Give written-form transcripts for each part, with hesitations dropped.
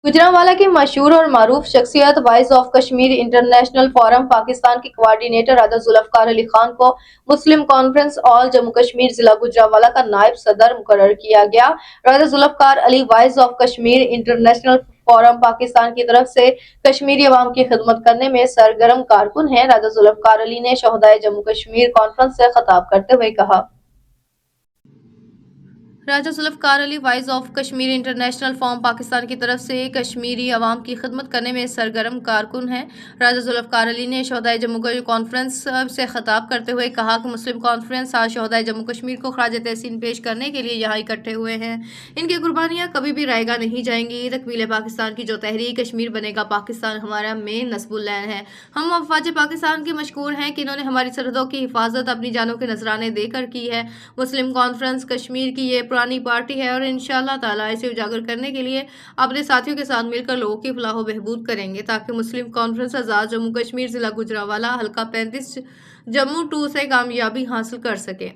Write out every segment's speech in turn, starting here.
गुजरांवाला की मशहूर और मरूफ शख्सियत voice of Kashmir international forum Pakistan के कोऑर्डिनेटर राजा जुल्फकार अली खान को Muslim conference all Jammu Kashmir जिला गुजरांवाला का नायब सदर मुकर्रर किया गया। Raja Zulfikar Ali voice of Kashmir international forum Pakistan की तरफ से कश्मीरी अवाम की खिदमत करने में सरगर्म कारकुन हैं। राजा जुल्फकार अली ने शोहदाए जम्मू कश्मीर कॉन्फ्रेंस से खिताब करते हुए कहा, Raja Zulfikar Ali voice of Kashmir international forum Pakistan की तरफ से कश्मीरी अवाम की खिदमत करने में सरगर्म कारकुन हैं। राजा जुल्फकार अली ने शोहदाए जम्मू कॉन्फ्रेंस से खिताब करते हुए कहा कि मुस्लिम कॉन्फ्रेंस आज शोहदाए जम्मू कश्मीर को खराज तहसीन पेश करने के लिए यहाँ इकट्ठे हुए हैं। इनकी कुर्बानियाँ कभी भी रायगा नहीं जाएंगी। तकमील पाकिस्तान की जो तहरीक कश्मीर बनेगा पाकिस्तान हमारा मेन नस्बुल्लैन है। हम अफवाज पाकिस्तान के मशकूर हैं कि इन्होंने हमारी सरहदों की हिफाजत अपनी जानों के नजराने देकर की है। मुस्लिम कॉन्फ्रेंस कश्मीर की ये पुरानी पार्टी है और इंशाअल्लाह ताला इसे उजागर करने के लिए अपने साथियों के साथ मिलकर लोगों की फलाह व बहबूद करेंगे ताकि मुस्लिम कॉन्फ्रेंस आज़ाद जम्मू कश्मीर जिला गुजरांवाला हल्का 35 जम्मू 2 से कामयाबी हासिल कर सके।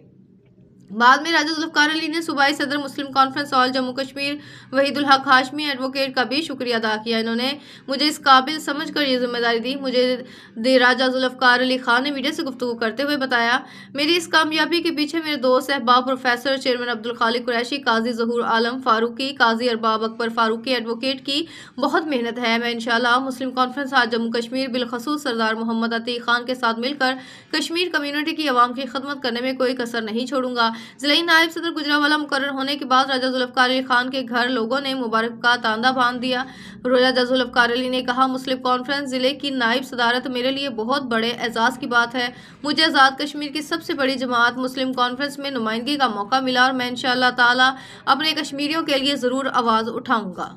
बाद में राजा जुल्फकार अली ने सूबाई सदर मुस्लिम कॉन्फ्रेंस ऑल जम्मू कश्मीर वहीदुल हक हाशमी एडवोकेट का भी शुक्रिया अदा किया। इन्होंने मुझे इस काबिल समझकर ये जिम्मेदारी दी। मुझे राजा जुल्फकार अली खान ने मीडिया से गुफ्तगू करते हुए बताया, मेरी इस कामयाबी के पीछे मेरे दोस्त अहबाब प्रोफेसर चेयरमैन अब्दुल खालिक कुरैशी, काजी ज़हूर आलम फारूकी, काजी अरबाब अकबर फारूकी एडवोकेट की बहुत मेहनत है। मैं इंशाअल्लाह मुस्लिम कॉन्फ्रेंस आज जम्मू कश्मीर बिलखसूस सरदार मोहम्मद अतीक खान के साथ मिलकर कश्मीर कम्युनिटी की आवाम की खिदमत करने में कोई कसर नहीं छोड़ूंगा। जिला नायब सदर गुजरांवाला मुकर्रर होने के बाद राजा जुल्फकार अली खान के घर लोगों ने मुबारक का तांदा बांध दिया। राजा जुल्फकार अली ने कहा, मुस्लिम कॉन्फ्रेंस जिले की नायब सदारत मेरे लिए बहुत बड़े एजाज की बात है। मुझे आज़ाद कश्मीर की सबसे बड़ी जमात मुस्लिम कॉन्फ्रेंस में नुमाइंदगी का मौका मिला और मैं इंशाअल्लाह ताला अपने कश्मीरियों के लिए ज़रूर आवाज़ उठाऊंगा।